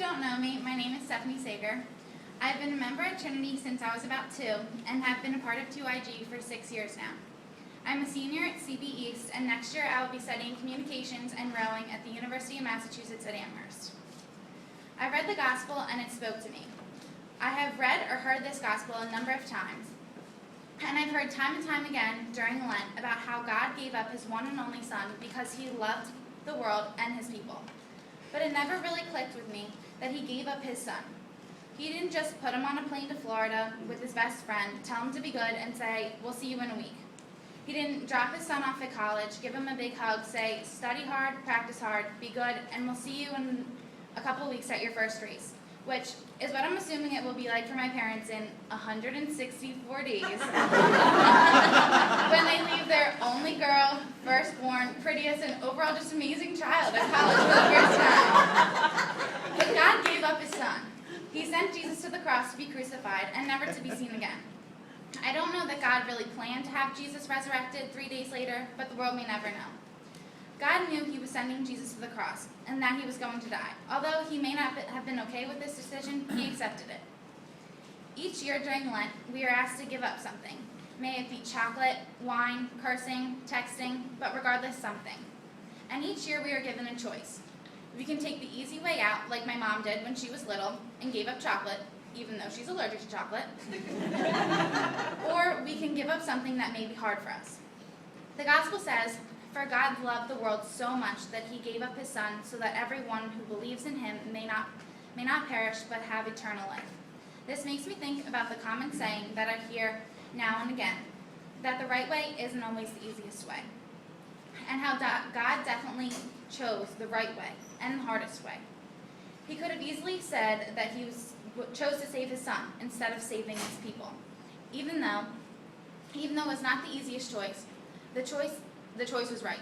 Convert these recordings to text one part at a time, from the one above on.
don't know me, my name is Stephanie Sager. I've been a member at Trinity since I was about 2 and have been a part of 2IG for 6 years now. I'm a senior at CB East, and next year I will be studying communications and rowing at the University of Massachusetts at Amherst. I read the gospel and it spoke to me. I have read or heard this gospel a number of times, and I've heard time and time again during Lent about how God gave up his one and only son because he loved the world and his people. But it never really clicked with me that he gave up his son. He didn't just put him on a plane to Florida with his best friend, tell him to be good, and say, we'll see you in a week. He didn't drop his son off at college, give him a big hug, say, study hard, practice hard, be good, and we'll see you in a couple weeks at your first race, which is what I'm assuming it will be like for my parents in 164 days when they leave their only girl, firstborn, prettiest, and overall just amazing child at college for the first time. But God gave up his son. He sent Jesus to the cross to be crucified and never to be seen again. I don't know that God really planned to have Jesus resurrected 3 days later, but the world may never know. God knew he was sending Jesus to the cross and that he was going to die. Although he may not have been okay with this decision, he accepted it. Each year during Lent, we are asked to give up something. May it be chocolate, wine, cursing, texting, but regardless, something. And each year we are given a choice. We can take the easy way out, like my mom did when she was little and gave up chocolate, even though she's allergic to chocolate. Or we can give up something that may be hard for us. The gospel says, "For God loved the world so much that he gave up his son so that everyone who believes in him may not perish but have eternal life." This makes me think about the common saying that I hear now and again, that the right way isn't always the easiest way, and how God definitely chose the right way and the hardest way. He could have easily said that he chose to save his son instead of saving his people. Even though it was not the easiest choice, the choice was right.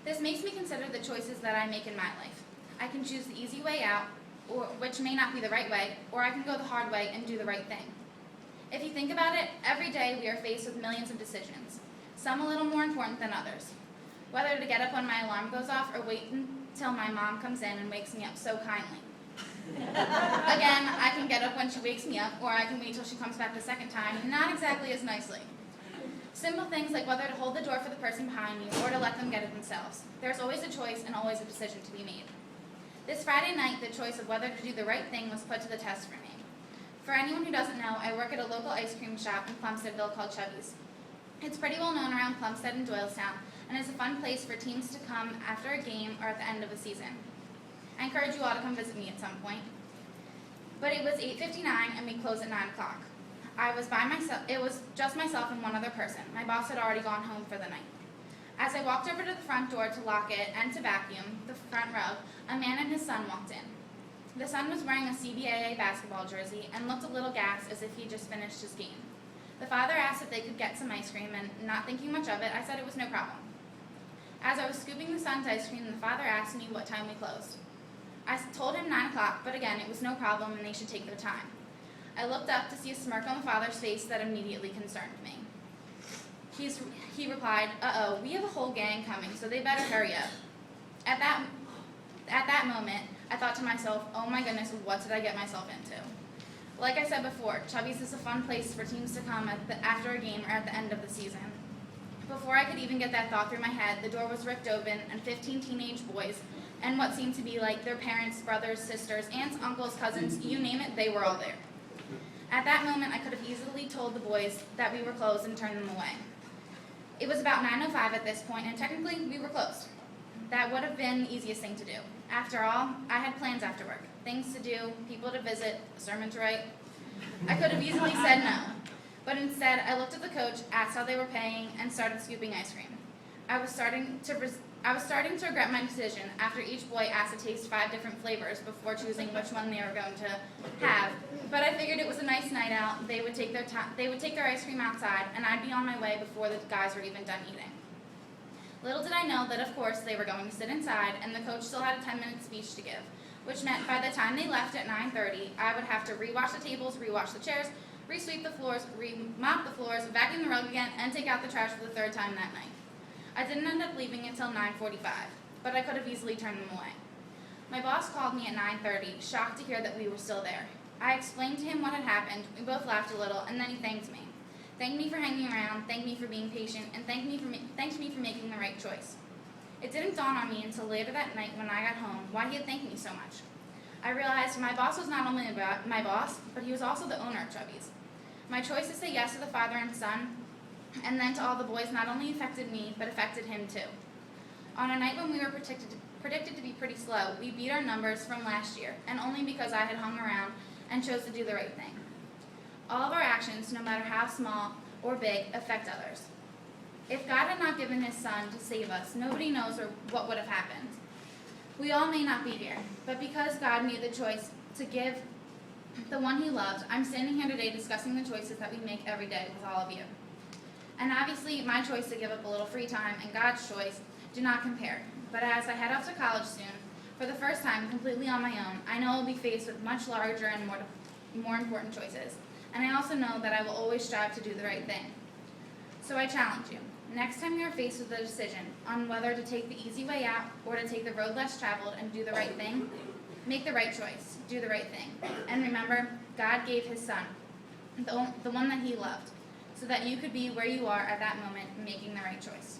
This makes me consider the choices that I make in my life. I can choose the easy way out, which may not be the right way, or I can go the hard way and do the right thing. If you think about it, every day we are faced with millions of decisions, some a little more important than others. Whether to get up when my alarm goes off or wait until my mom comes in and wakes me up so kindly. Again, I can get up when she wakes me up, or I can wait till she comes back the second time, not exactly as nicely. Simple things like whether to hold the door for the person behind you or to let them get it themselves. There's always a choice and always a decision to be made. This Friday night, the choice of whether to do the right thing was put to the test for me. For anyone who doesn't know, I work at a local ice cream shop in Plumsteadville called Chubby's. It's pretty well known around Plumstead and Doylestown, and is a fun place for teams to come after a game or at the end of a season. I encourage you all to come visit me at some point. But it was 8:59 and we closed at 9 o'clock. I was by myself. It was just myself and one other person. My boss had already gone home for the night. As I walked over to the front door to lock it and to vacuum the front row, a man and his son walked in. The son was wearing a CBAA basketball jersey and looked a little gassed as if he just finished his game. The father asked if they could get some ice cream, and not thinking much of it, I said it was no problem. As I was scooping the son's ice cream, the father asked me what time we closed. I told him 9 o'clock, but again, it was no problem and they should take their time. I looked up to see a smirk on the father's face that immediately concerned me. He replied, "Uh-oh, we have a whole gang coming, so they better hurry up." At that moment, I thought to myself, oh my goodness, what did I get myself into? Like I said before, Chubby's is a fun place for teams to come after a game or at the end of the season. Before I could even get that thought through my head, the door was ripped open and 15 teenage boys, and what seemed to be like their parents, brothers, sisters, aunts, uncles, cousins, you name it, they were all there. At that moment, I could have easily told the boys that we were closed and turned them away. It was about 9:05 at this point, and technically, we were closed. That would have been the easiest thing to do. After all, I had plans after work, things to do, people to visit, a sermon to write. I could have easily said no, but instead, I looked at the coach, asked how they were paying, and started scooping ice cream. I was starting to regret my decision after each boy asked to taste 5 different flavors before choosing which one they were going to have. But I figured it was a nice night out. They would take their ice cream outside, and I'd be on my way before the guys were even done eating. Little did I know that, of course, they were going to sit inside, and the coach still had a 10-minute speech to give, which meant by the time they left at 9:30, I would have to rewash the tables, rewash the chairs, resweep the floors, mop the floors, vacuum the rug again, and take out the trash for the 3rd time that night. I didn't end up leaving until 9:45, but I could have easily turned them away. My boss called me at 9:30, shocked to hear that we were still there. I explained to him what had happened, we both laughed a little, and then he thanked me. Thanked me for hanging around, thanked me for being patient, and thanked me for making the right choice. It didn't dawn on me until later that night when I got home why he had thanked me so much. I realized my boss was not only my boss, but he was also the owner of Chubby's. My choice to say yes to the father and son, and then to all the boys, not only affected me, but affected him too. On a night when we were predicted to be pretty slow, we beat our numbers from last year, and only because I had hung around and chose to do the right thing. All of our actions, no matter how small or big, affect others. If God had not given his son to save us, nobody knows what would have happened. We all may not be here, but because God made the choice to give the one he loved, I'm standing here today discussing the choices that we make every day with all of you. And obviously, my choice to give up a little free time and God's choice do not compare. But as I head off to college soon, for the first time completely on my own, I know I'll be faced with much larger and more important choices. And I also know that I will always strive to do the right thing. So I challenge you. Next time you are faced with a decision on whether to take the easy way out or to take the road less traveled and do the right thing, make the right choice, do the right thing. And remember, God gave his son, the one that he loved, so that you could be where you are at that moment making the right choice.